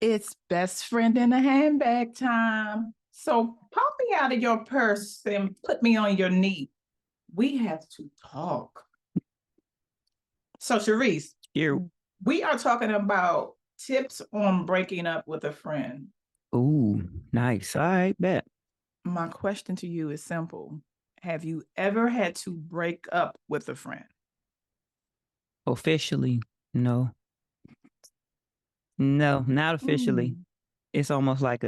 It's best friend in a handbag time. So pop me out of your purse and put me on your knee. We have to talk. So, Charisse, You. we are talking about tips on breaking up with a friend. Ooh, nice. All right, bet. My question to you is simple. Have you ever had to break up with a friend? Officially, no. No, not officially. Hmm. It's almost like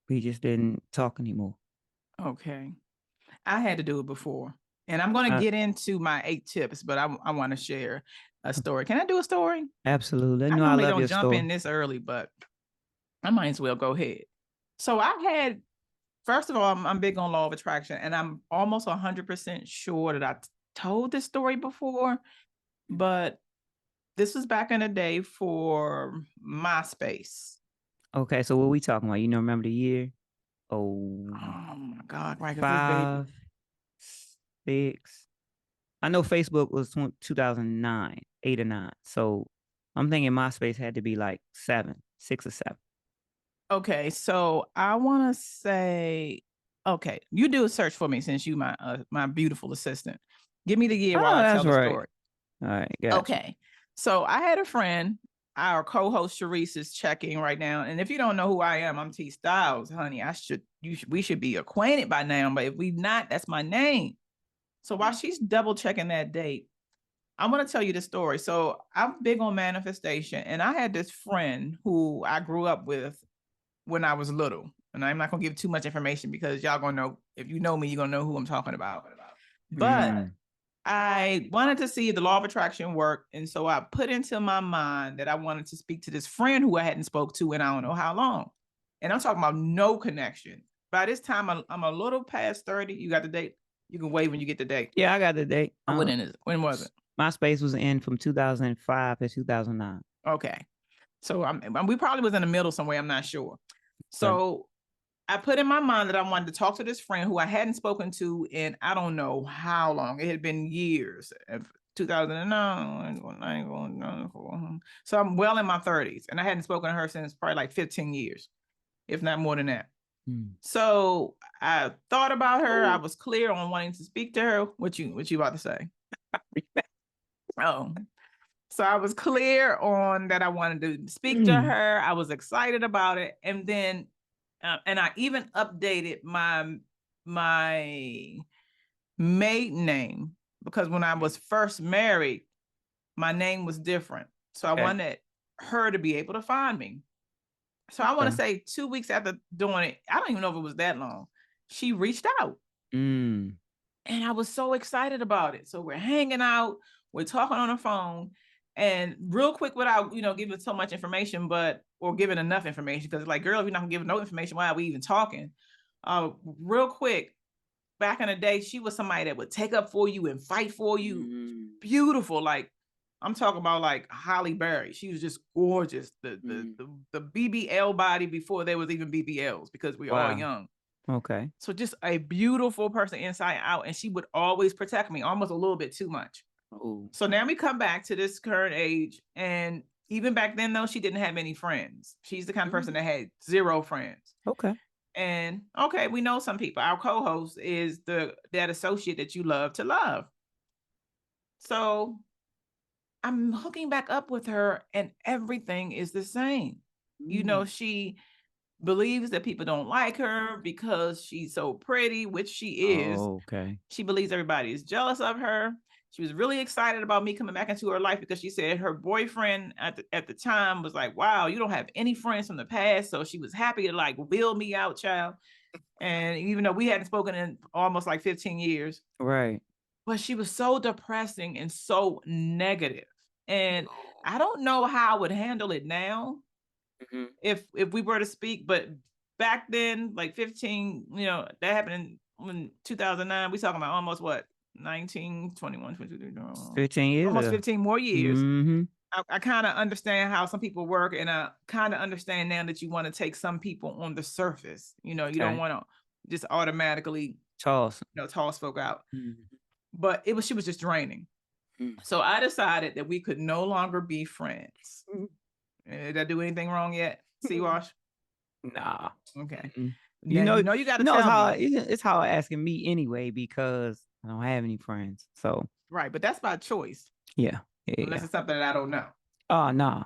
we just didn't talk anymore. Okay. I had to do it before. And I'm going to Uh, get into my 8 tips, but I want to share a story. Can I do a story? absolutely. You I know I normally love don't your jump story. in this early, but I might as well go ahead. So I had, first of all, I'm big on law of attraction, and I'm almost 100% sure that I told this story before, but this was back in the day for MySpace. Okay, so what we talking about? Remember the year? Oh, Oh my God, right? Because this baby, 5, 6. I know Facebook was 2009, 8 or 9. So I'm thinking MySpace had to be like 7, 6 or 7. okay, so I want to say, okay, you do a search for me since you my beautiful assistant. Give me the year while Oh, I tell that's the right. story. All right, gotcha. Okay, so I had a friend. Our co-host Charisse is checking right now, and if you don't know who I am, I'm T Styles, honey. We should be acquainted by now, but if we not, that's my name. So while she's double checking that date, I want to tell you the story. So I'm big on manifestation, and I had this friend who I grew up with when I was little. And I'm not gonna give too much information because y'all gonna know, if you know me, you're gonna know who I'm talking about. But Mm, I wanted to see the law of attraction work. And so I put into my mind that I wanted to speak to this friend who I hadn't spoke to in I don't know how long. And I'm talking about no connection. By this time, I'm a little past 30. You got the date? You can wave when you get the date. yeah, I got the date. When was it? MySpace was in from 2005 to 2009. Okay. So we probably was in the middle somewhere. I'm not sure. Okay. So I put in my mind that I wanted to talk to this friend who I hadn't spoken to in I don't know how long. It had been years. 2009. So I'm well in my 30s, and I hadn't spoken to her since probably like 15 years, if not more than that. So I thought about her. I was clear on wanting to speak to her. What you about to say? Oh, so I was clear on that I wanted to speak to her. I was excited about it, and then and I even updated my maiden name because when I was first married, my name was different. So I Okay. wanted her to be able to find me. So I want to say 2 weeks after doing it, I don't even know if it was that long, she reached out. Mm. And I was so excited about it. So we're hanging out, we're talking on the phone, and real quick, without giving so much information, or giving enough information, because like, girl, if you're not gonna give no information, why are we even talking? Real quick, back in the day, she was somebody that would take up for you and fight for you. Beautiful, like I'm talking about like Holly Berry. She was just gorgeous. The BBL body before there was even BBLs because we all Wow. young. Okay. So just a beautiful person inside out. And she would always protect me almost a little bit too much. Oh. So now we come back to this current age. And even back then, though, she didn't have any friends. She's the kind of person that had 0 friends. Okay. And okay, we know some people. Our co-host is that associate that you love to love. So I'm hooking back up with her and everything is the same. She believes that people don't like her because she's so pretty, which she is. Oh, okay. She believes everybody is jealous of her. She was really excited about me coming back into her life because she said her boyfriend at the time was like, wow, you don't have any friends from the past. So she was happy to like wheel me out, child. And even though we hadn't spoken in almost like 15 years, Right. but she was so depressing and so negative. And I don't know how I would handle it now if we were to speak, but back then, like 15, that happened in 2009. We talking about almost what, 19, 21, 22, 15 years almost ago. 15 more years. Mm-hmm. I kind of understand how some people work, and I kind of understand now that you want to take some people on the surface. You don't want to just automatically Charles. toss folk out. Mm-hmm. But she was just draining. So I decided that we could no longer be friends. Did I do anything wrong yet? C-Wash? Nah. Okay. Mm-mm. Now, you got to it's tell hard. me. It's hard asking me anyway because I don't have any friends. So Right, but that's by choice. yeah. Unless it's something that I don't know. Oh nah.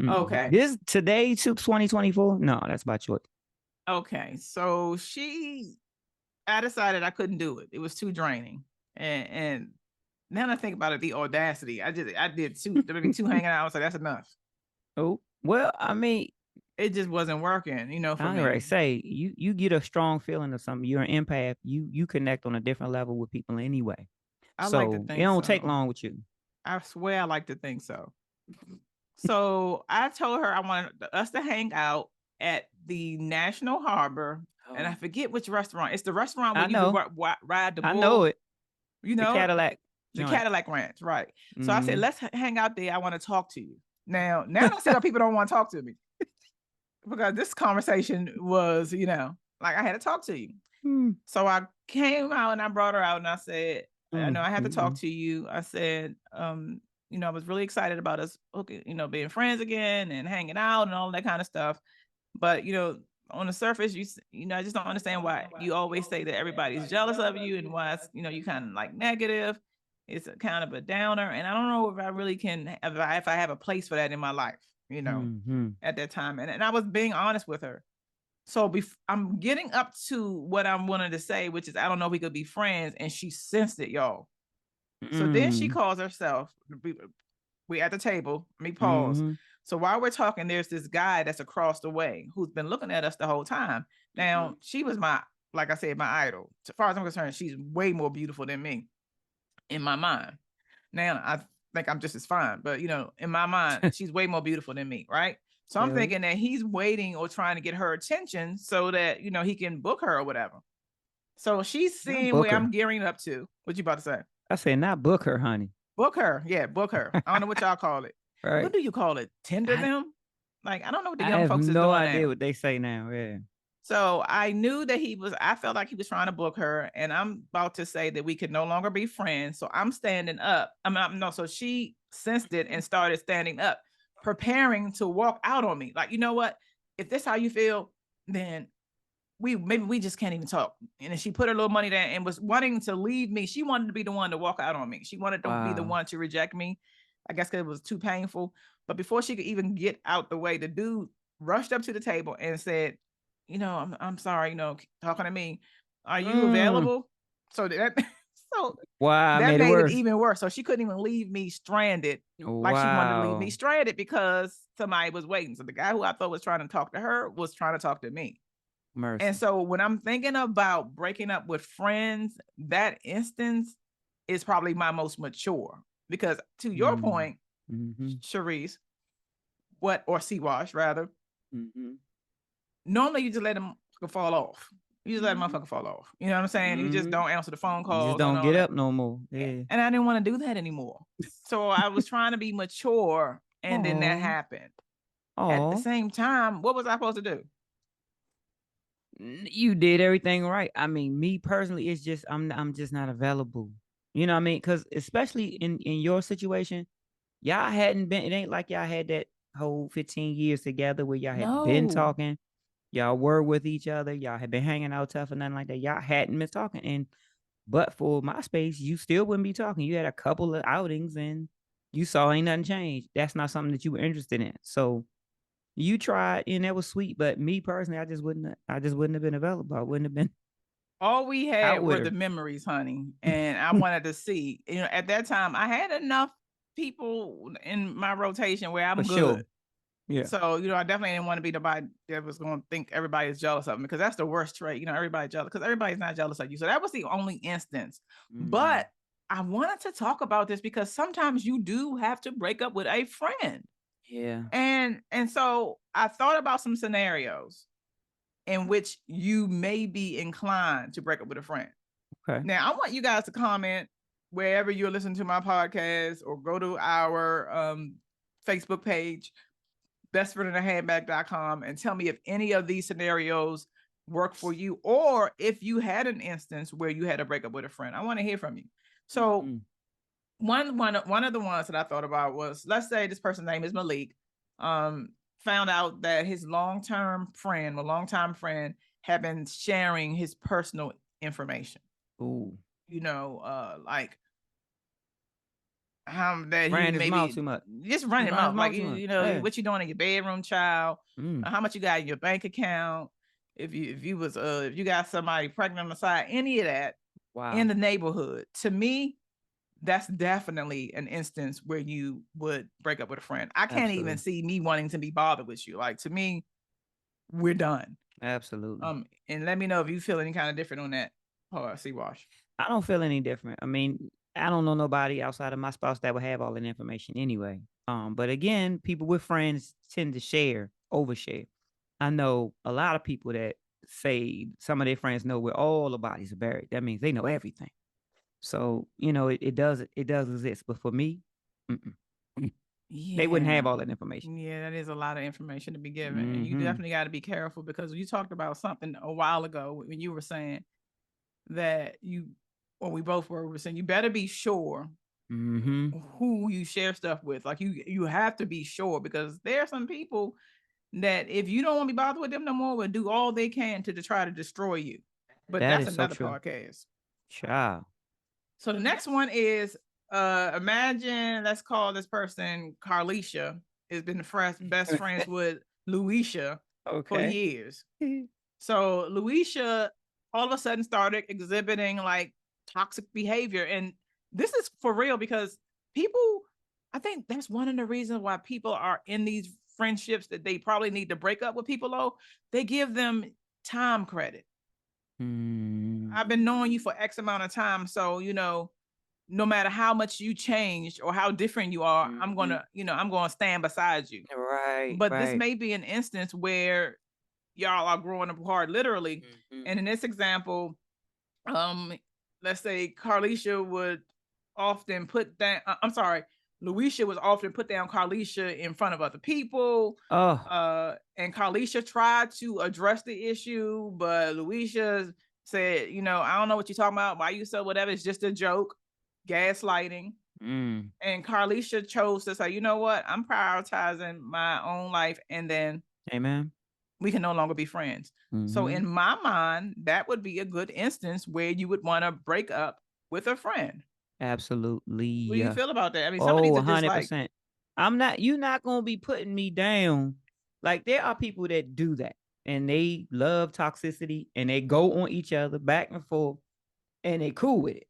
Okay. This today to 2024. No, that's by choice. Okay. So I decided I couldn't do it. It was too draining. And now that I think about it, the audacity. I did maybe two hanging out. So that's enough. Oh well, I mean, It just wasn't working, for I me. already say you get a strong feeling of something. You're an empath. You connect on a different level with people anyway. I like to So it think don't take so. long with you. I swear I like to think so. So I told her I wanted us to hang out at the National Harbor, and I forget which restaurant. It's the restaurant where I you can know. ride the I bull. know it. You The know it? Cadillac. The joint. Cadillac Ranch, right? So I said, Mhm. let's hang out there. I want to talk to you. Now I see why people don't want to talk to me because this conversation was, like I had to talk to you. Mm. So I came out and I brought her out and I said, I know I had to talk Mm. to you. I said, I was really excited about us, being friends again and hanging out and all that kind of stuff. But on the surface, I just don't understand why you always say that everybody's jealous of you and why it's, you kind of like negative. It's a kind of a downer, and I don't know if I really can, if I have a place for that in my life, Mhm. at that time. And I was being honest with her. So I'm getting up to what I'm wanting to say, which is I don't know if we could be friends, and she sensed it, y'all. So then she Mm. calls herself. We at the table. Let me pause. Mhm. So while we're talking, there's this guy that's across the way who's been looking at us the whole time. Now she was like I said, my idol. As far as I'm concerned, she's way more beautiful than me in my mind. Now I think I'm just as fine, but in my mind, she's way more beautiful than me, right? So I'm Really? thinking that he's waiting or trying to get her attention so that he can book her or whatever. So she's Not seeing book where her. I'm gearing up to. What you about to say? I said not book her, honey. Book her. Yeah, book her. I don't know what y'all call it. What Right? do you call it? Tinder I them? Like, I don't know what the I young have folks is no doing idea now. what they say now. Yeah. So I knew that I felt like he was trying to book her, and I'm about to say that we could no longer be friends. So I'm standing up. No, so she sensed it and started standing up, preparing to walk out on me. Like, you know what? If this how you feel, then maybe we just can't even talk. And then she put her little money down and was wanting to leave me. She wanted to be the one to walk out on me. She wanted to be the one to reject me. I guess because it was too painful. But before she could even get out the way, the dude rushed up to the table and said, I'm sorry, talking to me. Are you Mm. available? So that so Wow, I that made it made it worse. even worse. So she couldn't even leave me stranded like she wanted to leave me Wow. stranded because somebody was waiting. So the guy who I thought was trying to talk to her was trying to talk to me. And Mercy. so when I'm thinking about breaking up with friends, that instance is probably my most mature. Because to your point, Mm-hmm. Charisse, or C-Wash rather, Mm-hmm. normally you just let them fall off. You just let a motherfucker fall off. You know what I'm saying? You just don't answer the phone You just calls and don't all get that. up no more. Yeah. And I didn't want to do that anymore. So I was trying to be mature, and then that Oh. happened. At the Oh. same time, what was I supposed to do? You did everything right. I mean, me personally, it's just I'm just not available. You know what I mean? Because especially in your situation, y'all hadn't been. It ain't like y'all had that whole 15 years together where y'all had been No. talking. Y'all were with each other. Y'all had been hanging out tough and nothing like that. Y'all hadn't been talking. And but for MySpace, you still wouldn't be talking. You had a couple of outings and you saw ain't nothing changed. That's not something that you were interested in. So you tried and that was sweet. But me personally, I just wouldn't have been available. I wouldn't have been All we out had with were the her. memories, honey. And I wanted to see, at that time, I had enough people in my rotation where For I'm sure. good. Yeah. So, I definitely didn't want to be nobody that was going to think everybody's jealous of me because that's the worst trait. Everybody's jealous because everybody's not jealous of you. So that was the only instance. But I wanted to talk about this because sometimes you do have to break up with a friend. Yeah. And so I thought about some scenarios in which you may be inclined to break up with a friend. Okay. Now, I want you guys to comment wherever you're listening to my podcast or go to our Facebook page, bestfriendinthehandbag.com, and tell me if any of these scenarios work for you or if you had an instance where you had to break up with a friend. I want to hear from you. So one of the ones that I thought about was, let's say this person's name is Malik. found out that his long-time friend had been sharing his personal information. Ooh. Like how that he Ran his mouth maybe too much. just run him Ran his out, like mouth too much. what you doing in your bedroom, child? Mm. How much you got in your bank account? If you got somebody pregnant on the side, any of that in the neighborhood. To me, that's definitely an instance where you would break up with a friend. I can't even see me wanting to be bothered with you. Like, to me, we're done. Absolutely. And let me know if you feel any kind of different on that. C Wash. I don't feel any different. I mean, I don't know nobody outside of my spouse that would have all that information anyway. But again, people with friends tend to overshare. I know a lot of people that say some of their friends know where all the bodies are buried. That means they know everything. So, it does exist. But for me, they wouldn't have all that information. Yeah, that is a lot of information to be given. And you definitely got to be careful, because you talked about something a while ago when you were saying that we both were saying you better be sure who you share stuff with. Like, you have to be sure, because there are some people that if you don't want to be bothered with them no more, will do all they can to try to destroy you. But that's another podcast. Ciao. So the next one is imagine, let's call this person Carlisha, has been best friends with Luisha for years. So Luisha all of a sudden started exhibiting like toxic behavior. And this is for real, because I think that's one of the reasons why people are in these friendships that they probably need to break up with people. They give them time credit. I've been knowing you for X amount of time. So, no matter how much you changed or how different you are, I'm going to stand beside you. Right. But this may be an instance where y'all are growing apart literally. And in this example, let's say Carlisha would often put down, Luisha was often put down Carlisha in front of other people. And Carlisha tried to address the issue, but Luisha said, I don't know what you're talking about. Why you so whatever? It's just a joke, gaslighting. And Carlisha chose to say, you know what? I'm prioritizing my own life. And then amen. We can no longer be friends. So in my mind, that would be a good instance where you would want to break up with a friend. Absolutely. What do you feel about that? I mean, some of these are just 100%. You're not going to be putting me down. Like, there are people that do that, and they love toxicity, and they go on each other back and forth, and they cool with it.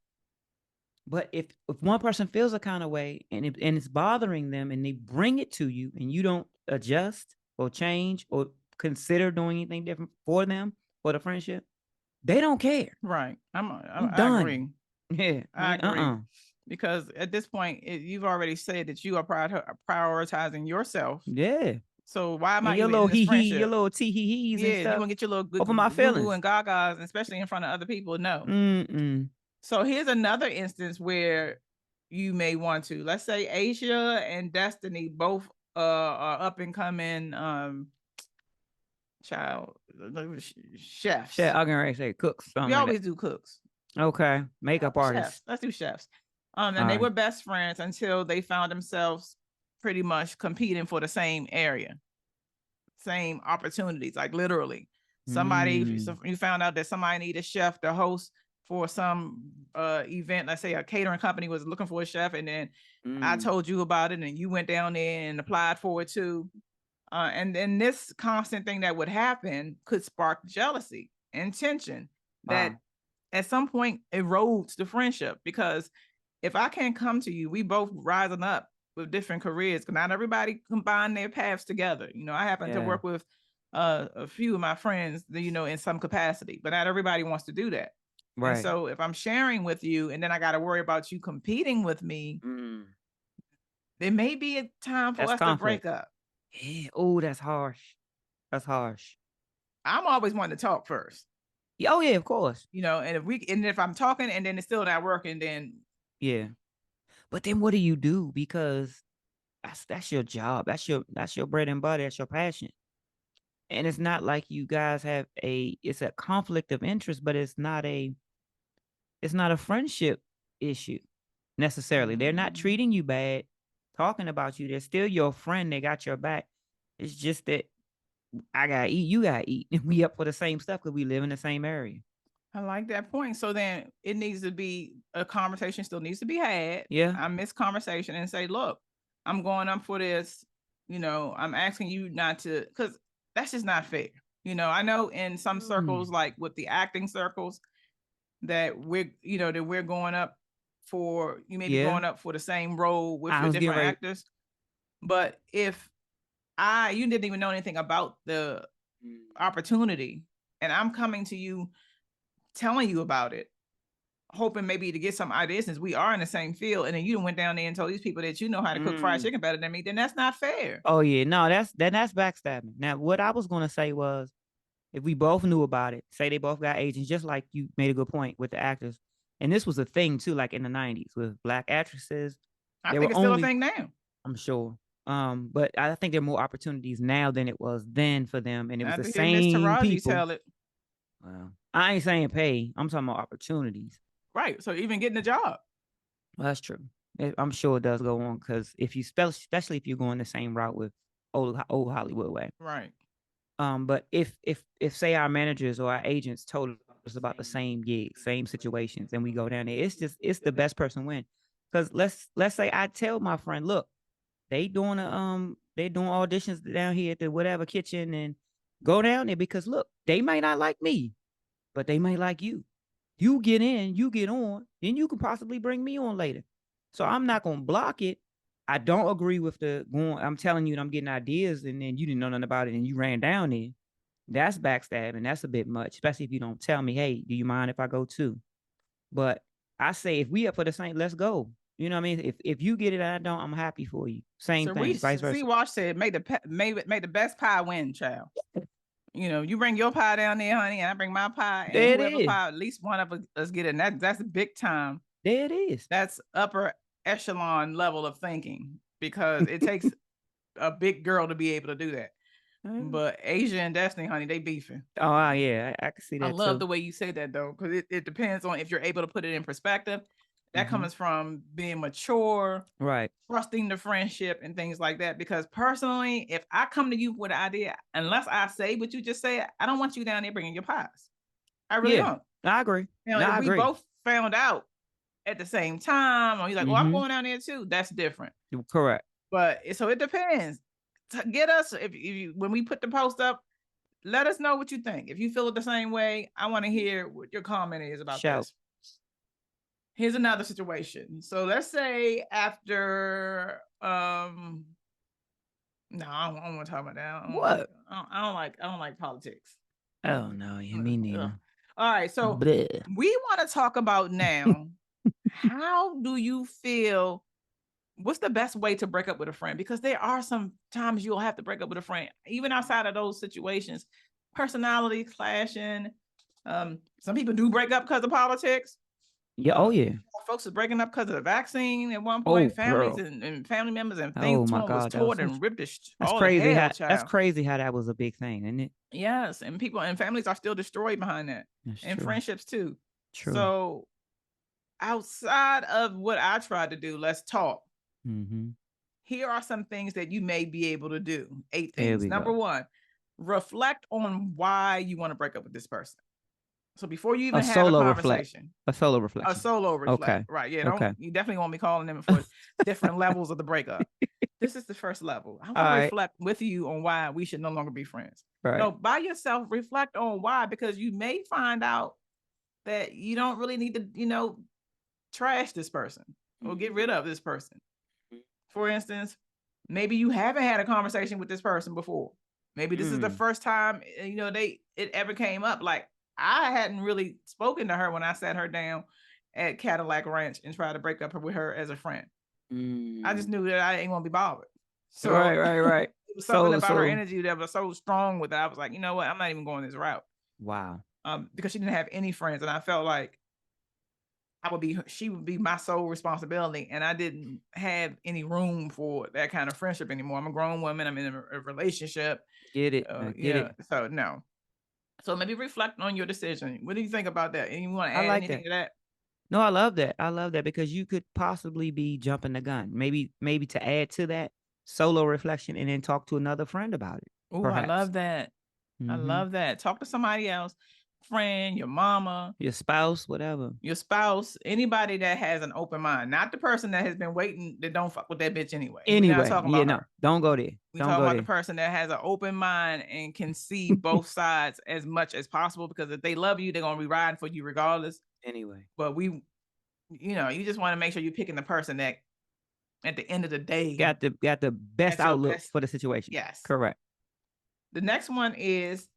But if one person feels a kind of way and it's bothering them, and they bring it to you, and you don't adjust or change or consider doing anything different for them, for the friendship, they don't care. Right. I'm done. I agree. Yeah. I agree. Because at this point, you've already said that you are prioritizing yourself. Yeah. So why am I your little your little tee-hee-hees and stuff? You want to get your little good over my feelings and gagas, especially in front of other people? No. So here's another instance where you may want to. Let's say Asia and Destiny both are up and coming chefs. Yeah, I'm gonna say cooks. We always do cooks. Okay, makeup artists. Chefs. Let's do chefs. And they were best friends until they found themselves pretty much competing for the same area, same opportunities, like literally. You found out that somebody needed a chef to host for some event. Let's say a catering company was looking for a chef, and then I told you about it, and you went down there and applied for it too. And then this constant thing that would happen could spark jealousy and tension that at some point erodes the friendship. Because if I can't come to you, we both rising up with different careers, because not everybody combine their paths together. I happen to work with a few of my friends, in some capacity, but not everybody wants to do that. Right. And so if I'm sharing with you and then I got to worry about you competing with me, there may be a time for us to break up. Yeah. Oh, that's harsh. That's harsh. I'm always wanting to talk first. Oh yeah, of course. And if I'm talking and then it's still not working, then yeah. But then what do you do? Because that's your job. That's your bread and butter. That's your passion. And it's not like you guys have it's a conflict of interest, but it's not a friendship issue necessarily. They're not treating you bad, talking about you. They're still your friend. They got your back. It's just that I gotta eat, you gotta eat. We up for the same stuff because we live in the same area. I like that point. So then it needs to be a conversation still needs to be had. Yeah. I miss conversation and say, look, I'm going up for this. I'm asking you not to, because that's just not fair. I know in some circles, like with the acting circles, that we're going up for, you may be going up for the same role with your different actors. But if you didn't even know anything about the opportunity and I'm coming to you telling you about it, hoping maybe to get some ideas since we are in the same field, and then you went down there and told these people that you know how to cook fried chicken better than me, then that's not fair. Oh yeah, no, that's backstabbing. Now, what I was gonna say was, if we both knew about it, say they both got agents, just like you made a good point with the actors, and this was a thing too, like in the 90s with black actresses. I think it's still a thing now. I'm sure. But I think there are more opportunities now than it was then for them, and it was the Miss same Taraji people. tell it. Well, I ain't saying pay. I'm talking about opportunities. Right. So even getting a job. Well, that's true. I'm sure it does go on because if you especially if you're going the same route with old Hollywood way. Right. But if say our managers or our agents told us about the same gig, same situations, and we go down there, it's the best person win. Because let's say I tell my friend, look, they doing auditions down here at the whatever kitchen, and go down there because look, they might not like me, but they might like you. You get in, you get on, then you can possibly bring me on later. So I'm not gonna block it. I don't agree with the going. I'm telling you, I'm getting ideas, and then you didn't know nothing about it, and you ran down there. That's backstabbing. That's a bit much, especially if you don't tell me, hey, do you mind if I go too? But I say, if we up for the same, let's go. You know what I mean? If you get it and I don't, I'm happy for you. Same thing, vice versa. See, Wash said, make the best pie win, child. You bring your pie down there, honey, and I bring my pie, and whoever pie, at least one of us get it. And that's big time. There it is. That's upper echelon level of thinking, because it takes a big girl to be able to do that. But Asia and Destiny, honey, they beefing. Oh yeah, I can see that. I love the way you say that though, because it depends on if you're able to put it in perspective. That comes from being mature, right? Trusting the friendship and things like that. Because personally, if I come to you with an idea, unless I say what you just said, I don't want you down there bringing your pies. I really don't. I agree. If we both found out at the same time, or you're like, "Oh, I'm going down there too," that's different. Correct. But so it depends. Get us if you when we put the post up, let us know what you think. If you feel it the same way, I want to hear what your comment is about this. Here's another situation. So let's say after no, I don't want to talk about that. I don't like politics. Oh no, you mean neither. All right, so we want to talk about now. How do you feel? What's the best way to break up with a friend? Because there are some times you'll have to break up with a friend, even outside of those situations. Personality clashing. Some people do break up because of politics. Yeah. Oh yeah. Folks are breaking up because of the vaccine at one point. Families and family members and things was torn and ripped. That's crazy. That's crazy how that was a big thing, isn't it? Yes, and people and families are still destroyed behind that, and friendships too. True. So outside of what I tried to do, let's talk. Here are some things that you may be able to do. 8 things. Number 1, reflect on why you want to break up with this person. So before you even have a conversation, a solo reflection. Okay. Right. Yeah. You definitely won't be calling them for different levels of the breakup. This is the first level. I want to reflect with you on why we should no longer be friends. Right. No, by yourself, reflect on why, because you may find out that you don't really need to, trash this person or get rid of this person. For instance, maybe you haven't had a conversation with this person before. Maybe this is the first time, it ever came up. Like, I hadn't really spoken to her when I sat her down at Cadillac Ranch and tried to break up with her as a friend. I just knew that I ain't gonna be bothered. So right. It was something about her energy that was so strong with it. I was like, you know what? I'm not even going this route. Wow. Because she didn't have any friends, and I felt like she would be my sole responsibility, and I didn't have any room for that kind of friendship anymore. I'm a grown woman. I'm in a relationship. Get it? Get it. So no. So maybe reflect on your decision. What do you think about that? And you want to add anything to that? No, I love that. I love that because you could possibly be jumping the gun. Maybe to add to that, solo reflection and then talk to another friend about it. Oh, I Perhaps. love that. I love that. Talk to somebody else, friend, your mama, your spouse, whatever. your spouse, anybody that has an open mind, not the person that has been waiting that don't fuck with that bitch anyway. We're not talking about her. Don't go there. We talking about the person that has an open mind and can see both sides as much as possible, because if they love you, they're gonna be riding for you regardless. Anyway. But you just want to make sure you're picking the person that at the end of the day got the best outlook for the situation. Yes. Correct. The next one is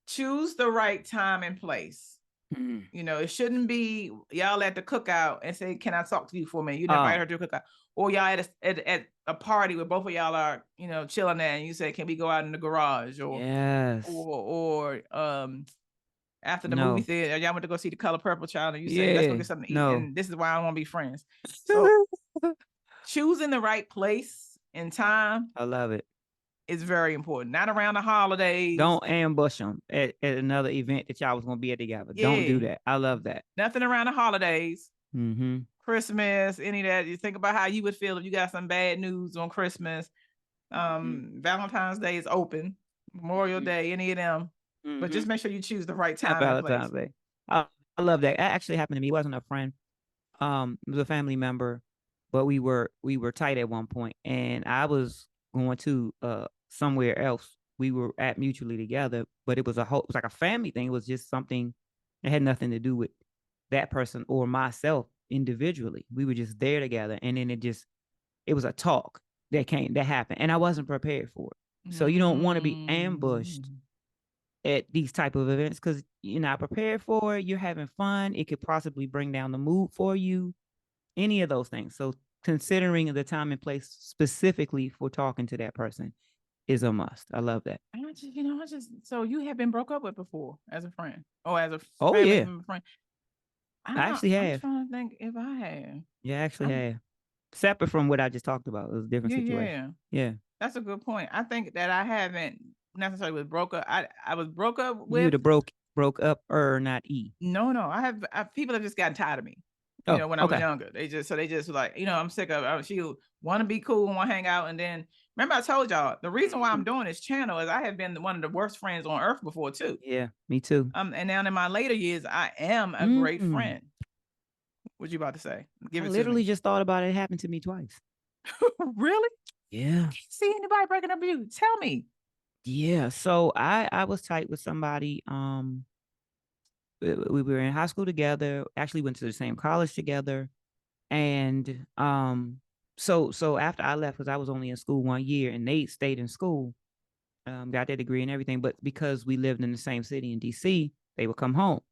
choose the right time and place. It shouldn't be y'all at the cookout and say, "Can I talk to you for a minute?" You invite her to a cookout, or y'all at a party where both of y'all are, chilling there, and you say, "Can we go out in the garage?" Or or after the movie theater, y'all went to go see The Color Purple Child, and you say, "Let's go get something to eat." And this is why I don't want to be friends. So choosing the right place and time, I love it. It's very important. Not around the holidays. Don't ambush them at another event that y'all was gonna be at together. Yeah. Don't do that. I love that. Nothing around the holidays. Christmas, any of that. You think about how you would feel if you got some bad news on Christmas. Valentine's Day is open. Memorial Day, any of them. But just make sure you choose the right time and place. Valentine's Day. I love that. That actually happened to me. It wasn't a friend. It was a family member, but we were tight at one point, and I was going to somewhere else. We were at mutually together, but it was like a family thing. It was just something that had nothing to do with that person or myself individually. We were just there together, and then it was a talk that happened, and I wasn't prepared for it. So you don't want to be ambushed at these type of events because you're not prepared for it. You're having fun. It could possibly bring down the mood for you. Any of those things. So considering the time and place specifically for talking to that person is a must. I love that. So you have been broke up with before as a friend or as a friend? I actually have. I'm trying to think if I have. Yeah, I actually have. Separate from what I just talked about. It was a different situation. Yeah. That's a good point. I think that I haven't necessarily was broke up. I was broke up with. You'd have broke up or not E. No. I have people have just gotten tired of me. When I was younger, they just like, I'm sick of she want to be cool and want to hang out. And then remember I told y'all the reason why I'm doing this channel is I have been one of the worst friends on earth before too. Yeah, me too. And now in my later years, I am a great friend. What you about to say? I literally just thought about it. It happened to me twice. Really? Yeah. Can't see anybody breaking up with you. Tell me. Yeah. So I was tight with somebody. We were in high school together, actually went to the same college together. And so after I left, because I was only in school 1 year and they stayed in school, got their degree and everything. But because we lived in the same city in DC, they would come home.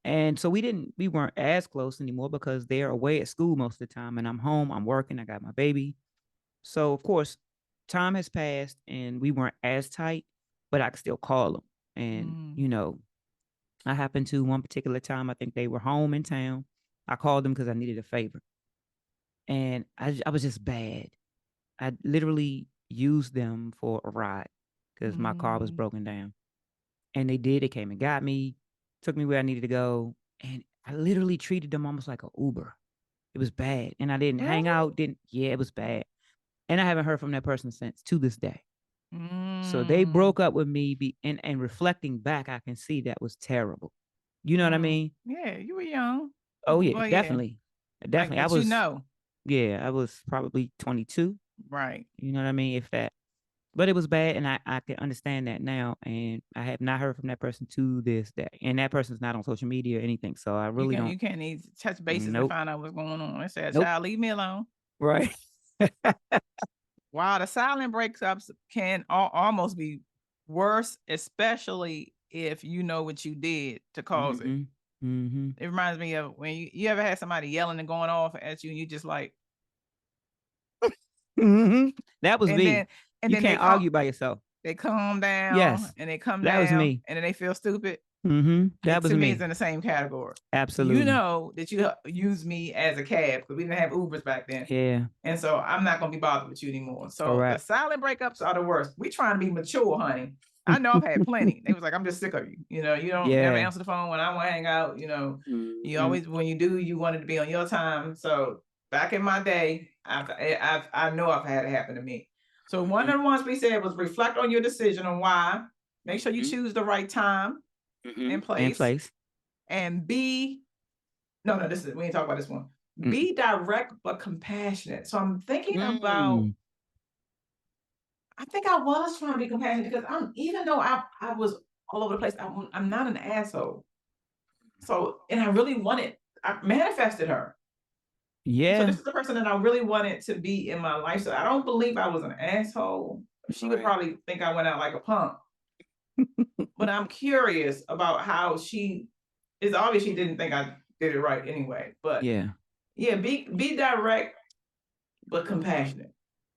And so we weren't as close anymore because they're away at school most of the time. And I'm home, I'm working, I got my baby. So of course, time has passed and we weren't as tight, but I could still call them. And, I happened to one particular time, I think they were home in town. I called them because I needed a favor. And I was just bad. I literally used them for a ride because my car was broken down. And they came and got me, took me where I needed to go. And I literally treated them almost like an Uber. It was bad. And I didn't hang out, it was bad. And I haven't heard from that person since, to this day. So they broke up with me, and reflecting back, I can see that was terrible. You know what I mean? Yeah, you were young. Oh yeah, well, definitely. Yeah. Definitely. I was, yeah, I was probably 22. Right. You know what I mean? If that, but it was bad. And I can understand that now. And I have not heard from that person to this day. And that person's not on social media or anything. So I really don't. You can't need to touch bases to find out what's going on. They said, child, leave me alone. Right. Wow, the silent breakups can almost be worse, especially if you know what you did to cause it. It reminds me of when you ever had somebody yelling and going off at you, and you just like, that was me. And you can't argue by yourself. They calm down. Yes, and they come down. That was me. And then they feel stupid. That was to me. It's in the same category. Absolutely. You know that you use me as a cab because we didn't have Ubers back then. Yeah. And so I'm not gonna be bothered with you anymore. So the silent breakups are the worst. We trying to be mature, honey. I know I've had plenty. They was like, I'm just sick of you. You don't never answer the phone when I want to hang out. You always, when you do, you wanted to be on your time. So back in my day, I know I've had it happen to me. So one of the ones we said was reflect on your decision on why. Make sure you choose the right time and place. And be no, we ain't talking about this one. Be direct but compassionate. So I'm thinking about. I think I was trying to be compassionate because even though I was all over the place, I'm not an asshole. So, and I really I manifested her. Yeah. So this is the person that I really wanted to be in my life. So I don't believe I was an asshole. She would probably think I went out like a punk. But I'm curious about how it's obvious she didn't think I did it right anyway. But yeah, be direct but compassionate.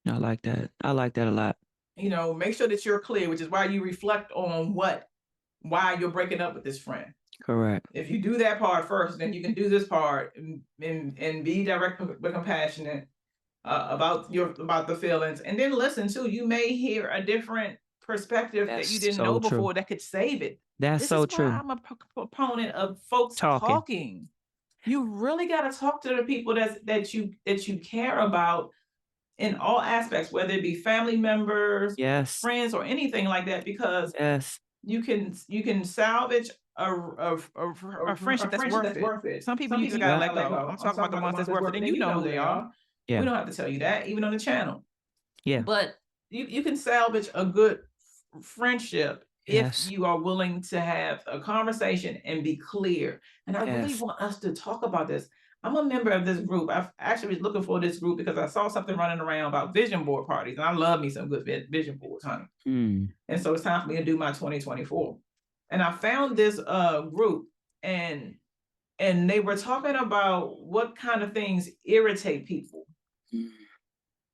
I like that. I like that a lot. Make sure that you're clear, which is why you reflect on why you're breaking up with this friend. Correct. If you do that part first, then you can do this part and be direct but compassionate about the feelings, and then listen too. You may hear a different perspective that you didn't know before that could save it. That's so true. I'm a proponent of folks talking. You really got to talk to the people that you care about in all aspects, whether it be family members, friends, or anything like that, because you can salvage a friendship that's worth it. Some people you just gotta let go. I'm talking about the ones that's worth it, and you know who they are. Yeah. We don't have to tell you that, even on the channel. Yeah. But you can salvage a good friendship if you are willing to have a conversation and be clear. And I really want us to talk about this. I'm a member of this group. I've actually was looking for this group because I saw something running around about vision board parties, and I love me some good vision boards, honey. And so it's time for me to do my 2024. And I found this group, and they were talking about what kind of things irritate people.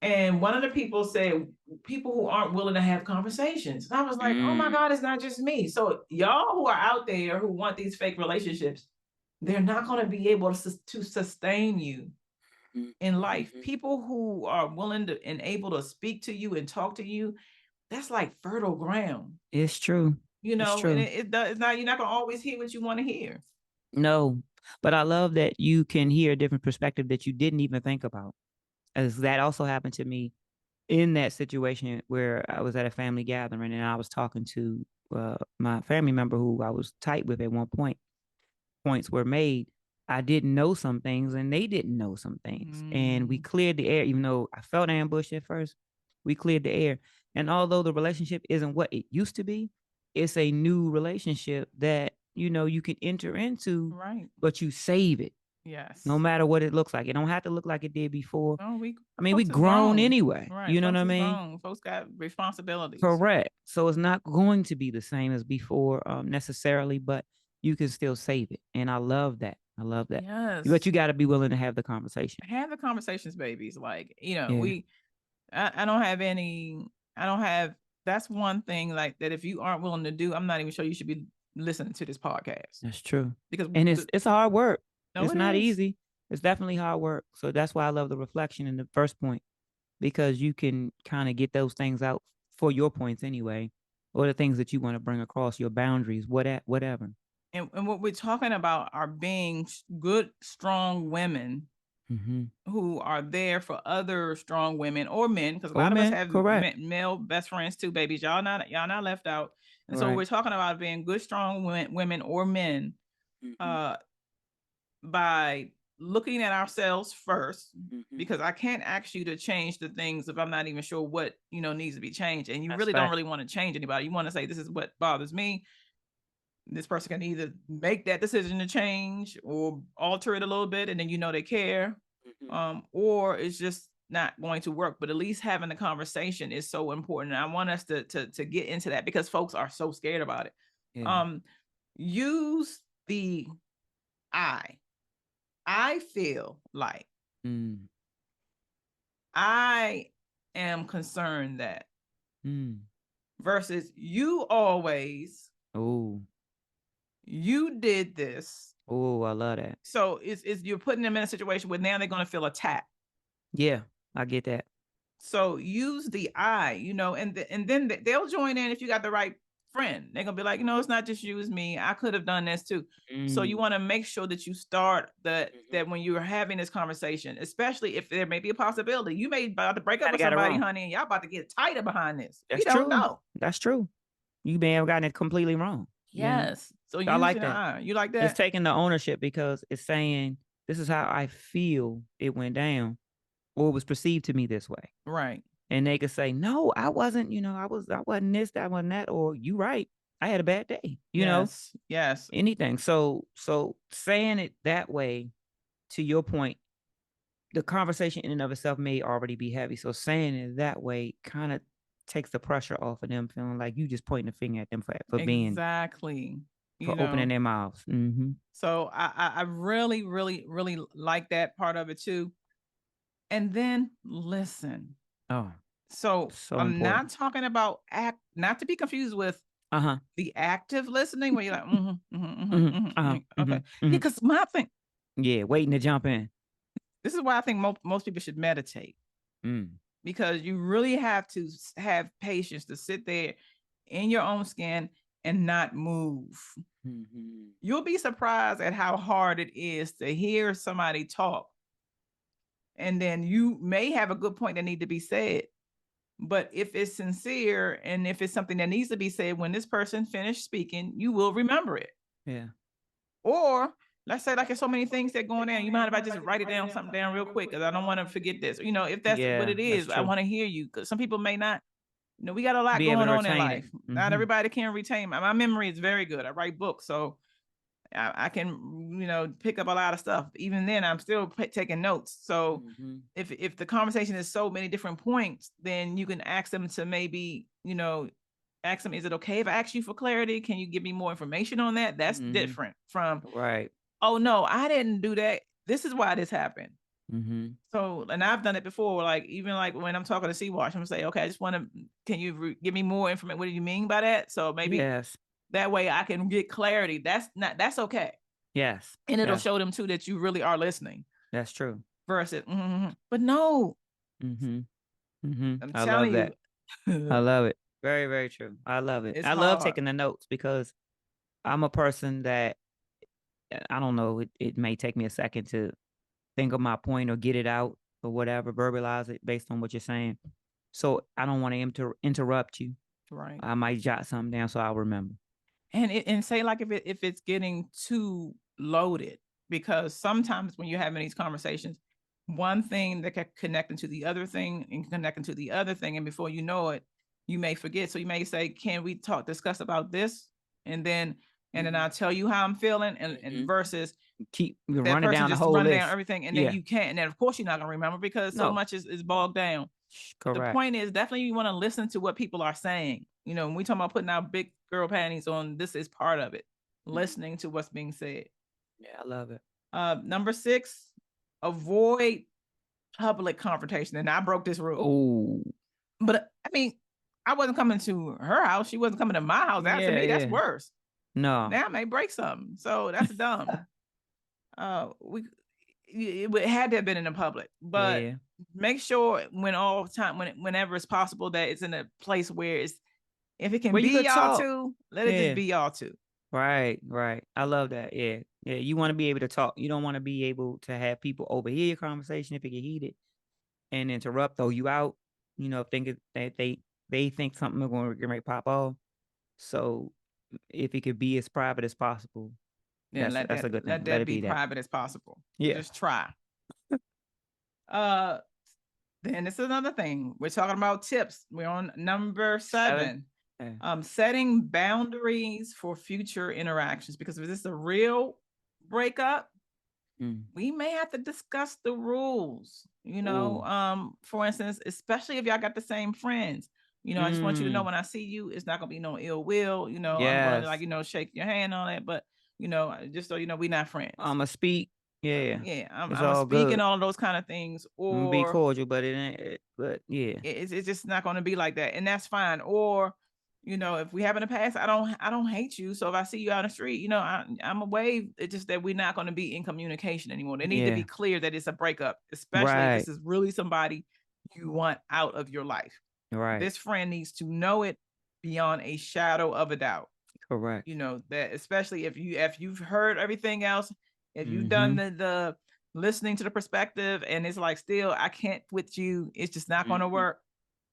And one of the people said, people who aren't willing to have conversations. And I was like, oh my God, it's not just me. So y'all who are out there who want these fake relationships, they're not going to be able to sustain you in life. People who are willing to and able to speak to you and talk to you, that's like fertile ground. It's true. It's true. And it's not, you're not going to always hear what you want to hear. No, but I love that you can hear a different perspective that you didn't even think about. As that also happened to me in that situation where I was at a family gathering and I was talking to my family member who I was tight with at one point. Points were made. I didn't know some things and they didn't know some things. And we cleared the air, even though I felt ambushed at first, we cleared the air. And although the relationship isn't what it used to be, it's a new relationship that, you can enter into, but you save it. Yes. No matter what it looks like. It don't have to look like it did before. No, we grown anyway. Right. You know what I mean? Grown. Folks got responsibilities. Correct. So it's not going to be the same as before necessarily, but you can still save it. And I love that. Yes. But you got to be willing to have the conversation. Have the conversations, babies. Like, I don't have, that's one thing like that. If you aren't willing to do, I'm not even sure you should be listening to this podcast. That's true. And it's hard work. No, it's not easy. It's definitely hard work. So that's why I love the reflection in the first point, because you can kind of get those things out for your points anyway, or the things that you want to bring across, your boundaries, whatever. And what we're talking about are being good, strong women who are there for other strong women or men, because a lot of us have male best friends too, babies. Y'all not left out. And so we're talking about being good, strong women or men by looking at ourselves first, because I can't ask you to change the things if I'm not even sure what needs to be changed. And you don't really want to change anybody. You want to say, this is what bothers me. This person can either make that decision to change or alter it a little bit, and then they care, or it's just not going to work. But at least having the conversation is so important. And I want us to get into that, because folks are so scared about it. Yeah. Use the I feel like I am concerned that versus you always. Oh. You did this. Oh, I love that. So it's you're putting them in a situation where now they're going to feel attacked. Yeah, I get that. So use the I, and then they'll join in if you got the right friend. They're gonna be like, it's not just you, it's me. I could have done this too. So you Mm, want to make sure that you start that mhm. when you're having this conversation, especially if there may be a possibility you may about to break up Kinda with got it somebody, wrong. honey, and y'all about to get tighter behind this. We That's don't true. know. That's true. You may have gotten it completely wrong. Yes. So I like using that. you like It's that? taking the ownership because it's saying, "This is how I feel it went down, or it was perceived to me this way." Right. And they could say, "No, I wasn't, I wasn't this, I wasn't that," or "You right. I had a bad day." Yes. Yes. Anything. So saying it that way, to your point, the conversation in and of itself may already be heavy. So saying it that way kind of takes the pressure off of them feeling like you just pointing a finger at them for being Exactly. for opening their mouths. So I really, really, really like that part of it too. And then listen. Oh, So so I'm important. not talking about not to be confused with Uh-huh. the active listening where you're like, Mhm. Uh-huh. okay. Mhm. Yeah, Mhm. because my thing, Yeah, waiting to jump in. this is why I think most people should meditate, Mm. because you really have to have patience to sit there in your own skin and not move. Mhm. You'll be surprised at how hard it is to hear somebody talk. And then you may have a good point that need to be said. But if it's sincere and if it's something that needs to be said when this person finished speaking, you will remember it. Yeah. Or let's say like there's so many things that going on. You mind if I just write it down, something down real quick? Because I don't want to forget this. If that's what Yeah, it that's is, I true. want to hear you. Because some people may not, we got a lot Be able going to on in retain it. life. Not Mhm. everybody can retain. My memory is very good. I write books. So I can, pick up a lot of stuff. Even then, I'm still taking notes. So Mhm. if the conversation is so many different points, then you can ask them to maybe, ask them, is it okay if I ask you for clarity? Can you give me more information on that? That's Mhm. different from, Right. oh no, I didn't do that. This is why this happened. Mhm. So, and I've done it before, like even like when I'm talking to Sea Wash, I'm gonna say, okay, I just want to, can you give me more information? What do you mean by that? So maybe Yes. that way I can get clarity. That's okay. Yes. And it'll Yes. show them too that you really are listening That's true. versus, but no, Mhm. Mhm. I'm I love telling you, that. I love it. Very, very true. I love it. it's I love hard. taking the notes because I'm a person that I don't know, it may take me a second to think of my point or get it out or whatever, verbalize it based on what you're saying. So I don't want to interrupt you. Right. I might jot something down so I'll remember. And say like if it's getting too loaded, because sometimes when you're having these conversations, one thing that can connect into the other thing and connect into the other thing, and before you know it, you may forget. So you may say, "Can we discuss about this?" And then Mhm. I'll tell you how I'm feeling, and Mhm. versus Keep you're that running person down the just whole running down list. everything, and then Yeah. you can't. And then of course you're not gonna remember because so No. much is bogged down. The Correct. point is definitely you want to listen to what people are saying. When we talk about putting our big girl panties on, this is part of it. Mhm. Listening to what's being said. Yeah, I love it. Number 6, avoid public confrontation. And I broke this rule. Oh. But I mean, I wasn't coming to her house. She wasn't coming to my house. That's to Yeah, me, that's yeah. worse. No. Now I may break something. So that's dumb. We it had to have been in the public, but Yeah. make sure whenever it's possible that it's in a place where it's, if it can Well, you be could y'all talk. two, let it just Yeah. be y'all two. Right, right. I love that. Yeah. Yeah. You want to be able to talk. You don't want to be able to have people overhear your conversation if it get heated and interrupt, throw you out, thinking that they think something is going to pop off. So if it could be as private as possible, Then that's a good thing. let Let that it be be that. private as possible. Yeah. Just try. Uh then this is another thing. We're talking about tips. We're on number 7. 7. Yeah. Setting boundaries for future interactions, because if this is a real breakup, Mm. we may have to discuss the rules. Ooh. For instance, especially if y'all got the same friends. I just want you to know Mm. when I see you, it's not gonna be no ill will. I'm gonna like, Yes. shake your hand on it, but just so you know, we're not friends. I'ma speak. Yeah. Yeah, It's I'm a all speak and good. all of those kind of things, I'm be or cordial, but it ain't. But yeah. it's just not going to be like that, and that's fine. Or if we have in the past, I don't hate you, so if I see you out on the street, I'm a wave. It's just that we're not going to be in communication anymore. They need to be Yeah. clear that it's a breakup, especially if this Right. is really somebody you want out of your life. Right. This friend needs to know it beyond a shadow of a doubt. Correct. You know, that especially if you've heard everything else, if you've done the listening to the perspective and it's like still I can't with you, it's just not going to work,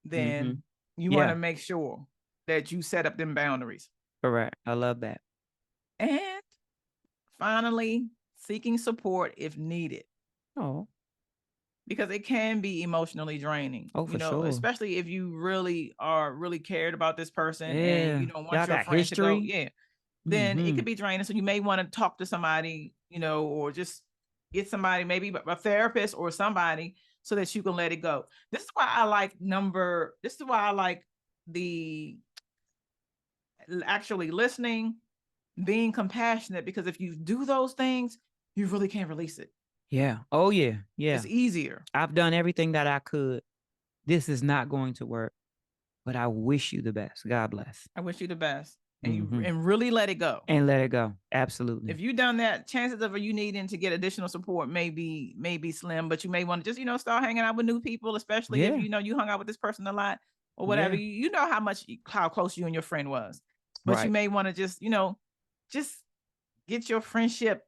then you want to make sure that you set up them boundaries. Correct. I love that. And finally, seeking support if needed. Oh, because it can be emotionally draining. Oh, you for know, sure. especially if you really are really cared about this person Yeah. and you don't want Y'all your got friend to go, history? then it could be draining. So you may want to talk to somebody, you know, or just get somebody, maybe a therapist or somebody, so that you can let it go. This is why I like the actually listening, being compassionate, because if you do those things, you really can't release it. Yeah. Oh, yeah. Yeah. It's easier. I've done everything that I could. This is not going to work, but I wish you the best. God bless. I wish you the best. And you and really let it go. And let it go. Absolutely. If you've done that, chances of you needing to get additional support may be slim, but you may want to just, you know, start hanging out with new people, especially if you know you hung out with this person a lot or whatever. You know how close you and your friend was. But you may want to just, you know, just get your friendship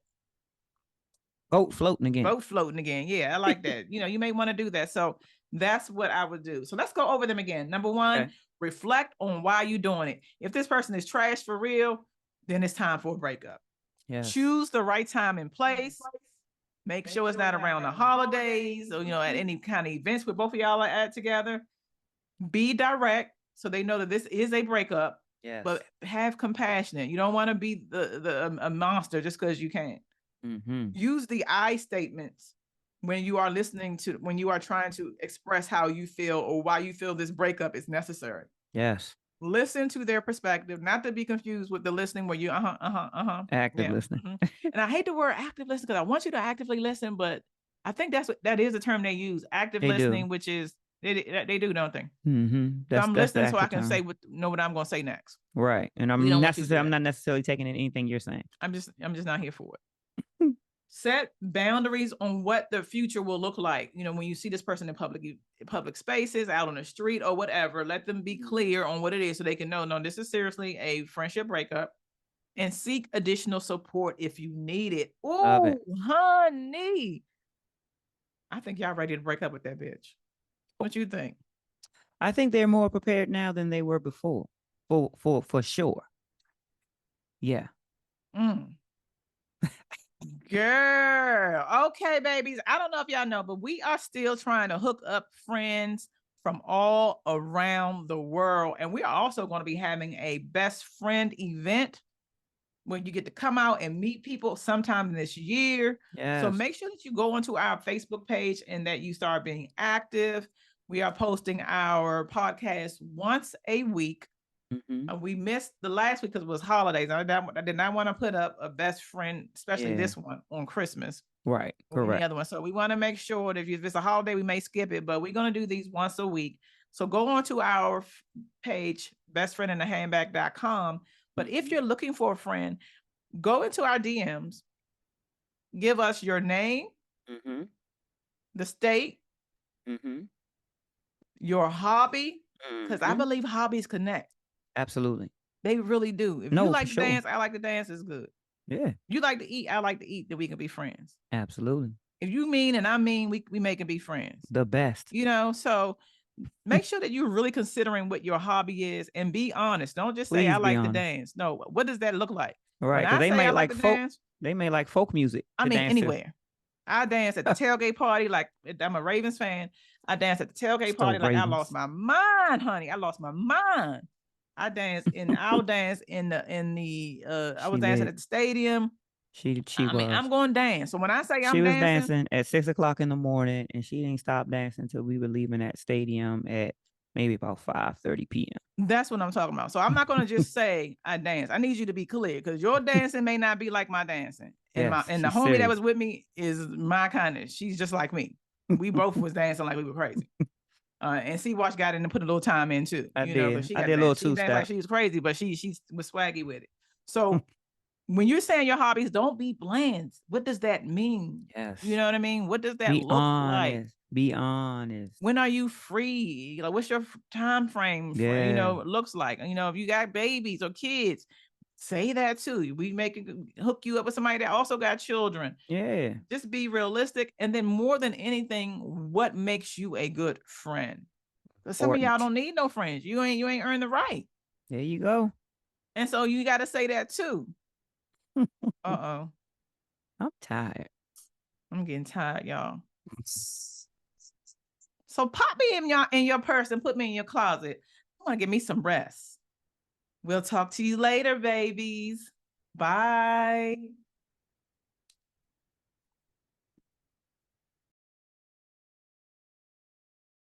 boat floating again. Yeah, I like that. You know, you may want to do that. So that's what I would do. So let's go over them again. Number one, reflect on why you're doing it. If this person is trash for real, then it's time for a breakup. Yes. Choose the right time and place. Make sure it's not around the holidays or, you know, at any kind of events where both of y'all are at together. Be direct so they know that this is a breakup. Yes. But have compassion. You don't want to be a monster just because you can. Use the I statements when you are when you are trying to express how you feel or why you feel this breakup is necessary. Yes. Listen to their perspective, not to be confused with the listening where you active listening. And I hate the word active listening because I want you to actively listen, but I think that is the term they use, active listening, which is they do, don't they? So I'm listening so I can say know what I'm going to say next. Right, and I'm not necessarily taking in anything you're saying. I'm just not here for it. Set boundaries on what the future will look like. You know, when you see this person in public spaces, out on the street or whatever, let them be clear on what it is so they can know, no, this is seriously a friendship breakup, and seek additional support if you need it. Oh, honey. I think y'all ready to break up with that bitch. What you think? I think they're more prepared now than they were before. For sure. Yeah. Girl. Okay, babies. I don't know if y'all know, but we are still trying to hook up friends from all around the world. And we are also going to be having a best friend event when you get to come out and meet people sometime this year. Yes. So make sure that you go onto our Facebook page and that you start being active. We are posting our podcast once a week. We missed the last week because it was holidays. I did not want to put up a best friend, especially this one on Christmas. Right. Correct. The other one. So we want to make sure that if it's a holiday, we may skip it, but we're going to do these once a week. So go on to our page, bestfriendinthehandbag.com. But if you're looking for a friend, go into our DMs, give us your name, the state, your hobby, because I believe hobbies connect. Absolutely. They really do. If you like to dance, I like to dance, it's good. Yeah. You like to eat, I like to eat, that we can be friends. Absolutely. If you mean and I mean, we make it be friends. The best. You know, so make sure that you're really considering what your hobby is and be honest. Don't just say I like to dance. No, what does that look like? Right. Because they may like folk. They may like folk music. I mean, anywhere. I dance at the tailgate party like I'm a Ravens fan. I dance at the tailgate party like I lost my mind, honey. I lost my mind. I danced in I was dancing at the stadium. She was. I'm going to dance. So when I say she was dancing at 6 o'clock in the morning, and she didn't stop dancing until we were leaving that stadium at maybe about 5:30 p.m. That's what I'm talking about. So I'm not going to just say I dance. I need you to be clear because your dancing may not be like my dancing. And the homie that was with me is my kind of. She's just like me. We both was dancing like we were crazy. And C-Watch got in and put a little time in too. I did a little two-step. Like she was crazy, but she was swaggy with it. So when you're saying your hobbies, don't be bland. What does that mean? Yes. You know what I mean? What does that look like? Be honest. When are you free? Like, what's your time frame? Yeah. Looks like, if you got babies or kids, say that too. We hook you up with somebody that also got children. Yeah. Just be realistic. And then more than anything, what makes you a good friend? Because some of y'all don't need no friends. You ain't earned the right. There you go. And so you got to say that too. Uh-oh. I'm tired. I'm getting tired, y'all. So pop me in your purse and put me in your closet. I want to get me some rest. We'll talk to you later, babies. Bye.